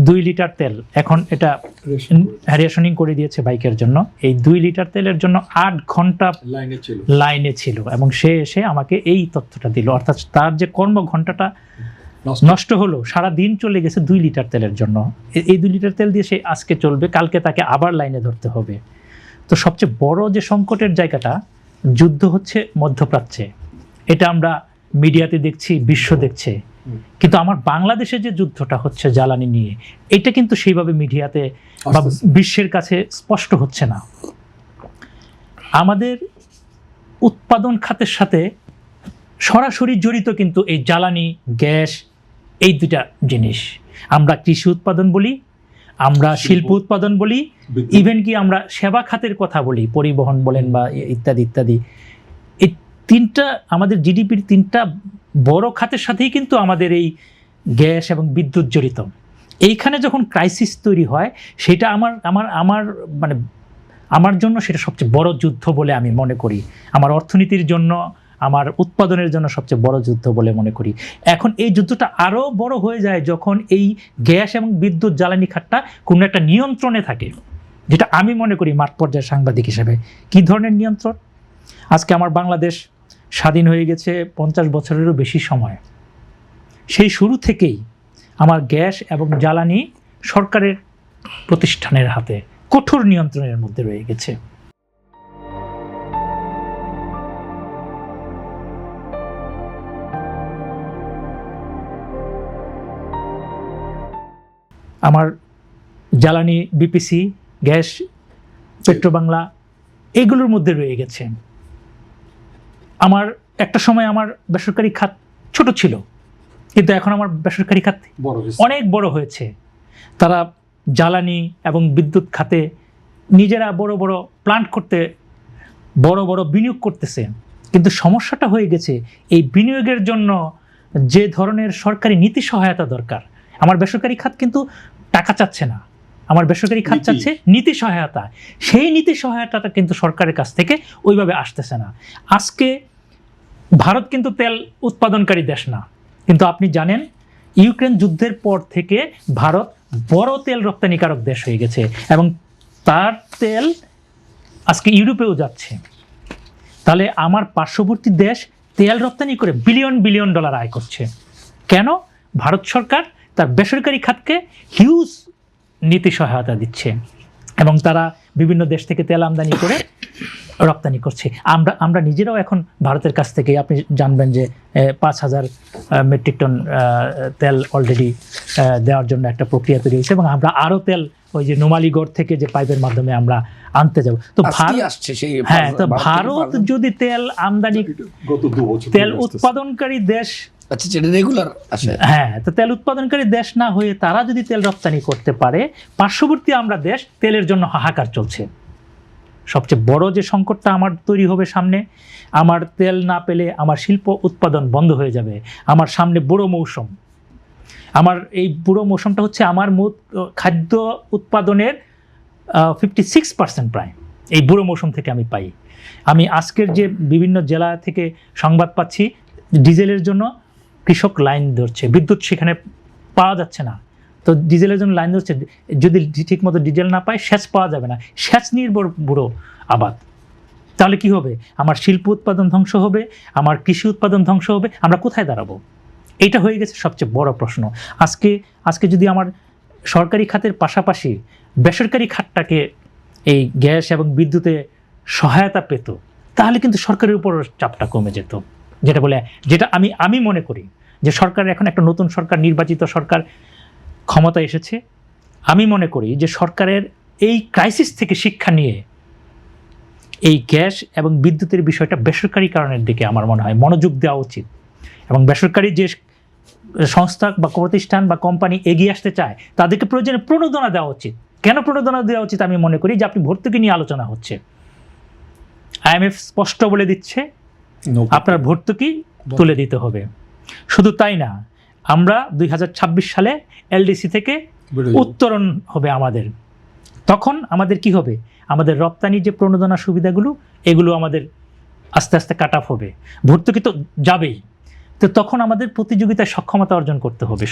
2 litre তেল, এখন এটা রেশনিং করে দিয়েছে বাইকের জন্য। এই 2 লিটার তেলের জন্য 8 ঘন্টা লাইনে ছিল এবং সে এসে আমাকে এই তথ্যটা দিল, অর্থাৎ তার যে কর্মঘণ্টাটা নষ্ট হলো, সারা দিন চলে গেছে 2 লিটার তেলের জন্য। এই 2 লিটার তেল দিয়ে সে আজকে চলবে, কালকে তাকে আবার লাইনে ধরতে হবে। তো সবচেয়ে বড় যে সংকটের জায়গাটা, যুদ্ধ হচ্ছে মধ্যপ্রাচ্যে, এটা আমরা মিডিয়াতে দেখছি, বিশ্ব দেখছে, কিন্তু আমার বাংলাদেশে যে যুদ্ধটা হচ্ছে জ্বালানি নিয়ে, এটা কিন্তু সেইভাবে মিডিয়াতে বা বিশ্বের কাছে স্পষ্ট হচ্ছে না। আমাদের উৎপাদন খাতের সাথে সরাসরি জড়িত কিন্তু এই জ্বালানি, গ্যাস, এই দুটা জিনিস। আমরা কৃষি উৎপাদন বলি, আমরা শিল্প উৎপাদন বলি, ইভেন কি আমরা সেবা খাতের কথা বলি, পরিবহন বলেন বা ইত্যাদি ইত্যাদি। এই তিনটা আমাদের জিডিপির 3টা বড় খাতের সাথেই কিন্তু আমাদের এই গ্যাস এবং বিদ্যুৎ জড়িত। এইখানে যখন ক্রাইসিস তৈরি হয়, সেটা আমার জন্য সেটা সবচেয়ে বড় যুদ্ধ বলে আমি মনে করি। আমার অর্থনীতির জন্য, আমার উৎপাদনের জন্য সবচেয়ে বড় যুদ্ধ বলে মনে করি। এখন এই যুদ্ধটা আরও বড় হয়ে যায় যখন এই গ্যাস এবং বিদ্যুৎ জ্বালানি খাতটা কোনো একটা নিয়ন্ত্রণে থাকে, যেটা আমি মনে করি মাঠ পর্যায়ের সাংবাদিক হিসেবে। কী ধরনের নিয়ন্ত্রণ? আজকে আমার বাংলাদেশ স্বাধীন হয়ে গেছে 50 বছরেরও বেশি সময়। সেই শুরু থেকেই আমার গ্যাস এবং জ্বালানি সরকারের প্রতিষ্ঠানের হাতে কঠোর নিয়ন্ত্রণের মধ্যে রয়ে গেছে। আমার জ্বালানি বিপিসি, গ্যাস পেট্রোবাংলা, এগুলোর মধ্যে রয়ে গেছে। আমার একটা সময় আমার বেসরকারি খাত ছোট ছিল, কিন্তু এখন আমার বেসরকারি খাত অনেক বড় হয়েছে। তারা জ্বালানি এবং বিদ্যুৎ খাতে নিজেরা বড় বড় প্ল্যান্ট করতে, বড় বড় বিনিয়োগ করতেছে। কিন্তু সমস্যাটা হয়ে গেছে, এই বিনিয়োগের জন্য যে ধরনের সরকারি নীতি সহায়তা দরকার, আমার বেসরকারি খাত কিন্তু টাকা চাচ্ছে না, আমার বেসরকারি খাত চাচ্ছে নীতি সহায়তা। সেই নীতি সহায়তাটা কিন্তু সরকারের কাছ থেকে ওইভাবে আসতেছে না। আজকে ভারত কিন্তু তেল উৎপাদনকারী দেশ না, কিন্তু আপনি জানেন ইউক্রেন যুদ্ধের পর থেকে ভারত বড় তেল রপ্তানিকারক দেশ হয়ে গেছে এবং তার তেল আজকে ইউরোপেও যাচ্ছে। তাহলে আমার পার্শ্ববর্তী দেশ তেল রপ্তানি করে বিলিয়ন বিলিয়ন ডলার আয় করছে। কেন? ভারত সরকার তার বেসরকারি খাতকে হিউজ নীতি সহায়তা দিচ্ছে এবং তারা বিভিন্ন দেশ থেকে তেল আমদানি করে রপ্তানি করছে। আমরা নিজেরাও এখন ভারতের কাছ থেকে, আপনি জানবেন যে 5,000 মেট্রিক টন তেল অলরেডি দেওয়ার জন্য একটা প্রক্রিয়া তৈরি হয়েছে এবং আমরা আরও তেল ওই যে নোমালীগড় থেকে যে পাইপের মাধ্যমে আমরা আনতে যাব। তো ভারত যদি তেল আমদানি, তেল উৎপাদনকারী দেশ, তো তেল উৎপাদনকারী দেশ না হয়ে তারা যদি তেল রপ্তানি করতে পারে, পার্শ্ববর্তী আমরা দেশ তেলের জন্য হাহাকার চলছে। সবচেয়ে বড় যে সংকটটা আমার তৈরি হবে সামনে, আমার তেল না পেলে আমার শিল্প উৎপাদন বন্ধ হয়ে যাবে। আমার সামনে বুড়ো মৌসুম, আমার এই বুড়ো মৌসুমটা হচ্ছে আমার খাদ্য উৎপাদনের 56% প্রায় এই বুড়ো মৌসুম থেকে আমি পাই। আমি আজকের যে বিভিন্ন জেলা থেকে সংবাদ পাচ্ছি, ডিজেলের জন্য কৃষক লাইন ধরছে, বিদ্যুৎ সেখানে পাওয়া যাচ্ছে না, তো ডিজেলের জন্য লাইন ধরছে। যদি ঠিকমতো ডিজেল না পায়, সেচ পাওয়া যাবে না, সেচ নির্ভর বুড়ো আবাদ। তাহলে কি হবে? আমার শিল্প উৎপাদন ধ্বংস হবে, আমার কৃষি উৎপাদন ধ্বংস হবে, আমরা কোথায় দাঁড়াবো? এইটা হয়ে গেছে সবচেয়ে বড় প্রশ্ন। আজকে যদি আমার সরকারি খাতের পাশাপাশি বেসরকারি খাতটাকে এই গ্যাস এবং বিদ্যুতে সহায়তা পেত, তাহলে কিন্তু সরকারের উপর চাপটা কমে যেত। যেটা আমি মনে করি যে সরকারের এখন একটা নতুন সরকার, নির্বাচিত সরকার ক্ষমতা এসেছে। আমি মনে করি যে সরকারের এই ক্রাইসিস থেকে শিক্ষা নিয়ে এই গ্যাস এবং বিদ্যুতের বিষয়টা বেসরকারীকরণের দিকে আমার মনে হয় মনোযোগ দেওয়া উচিত এবং বেসরকারি যে সংস্থা বা প্রতিষ্ঠান বা কোম্পানি এগিয়ে আসতে চায়, তাদেরকে প্রয়োজনে প্রণোদনা দেওয়া উচিত। কেন প্রণোদনা দেওয়া উচিত? আমি মনে করি যে আপনি ভর্তুকি নিয়ে আলোচনা হচ্ছে, IMF স্পষ্ট বলে দিচ্ছে আপনার ভর্তুকি তুলে দিতে হবে। শুধু তাই না, আমরা 2026 সালে LDC থেকে উত্তরণ হবে আমাদের। তখন আমাদের কি হবে? আমাদের রপ্তানি যে প্রণোদনা সুবিধাগুলো, এগুলো আমাদের আস্তে আস্তে কাট অফ হবে, ভর্তুকি তো যাবেই। তো তখন আমাদের প্রতিযোগিতায় সক্ষমতা অর্জন করতে হবে।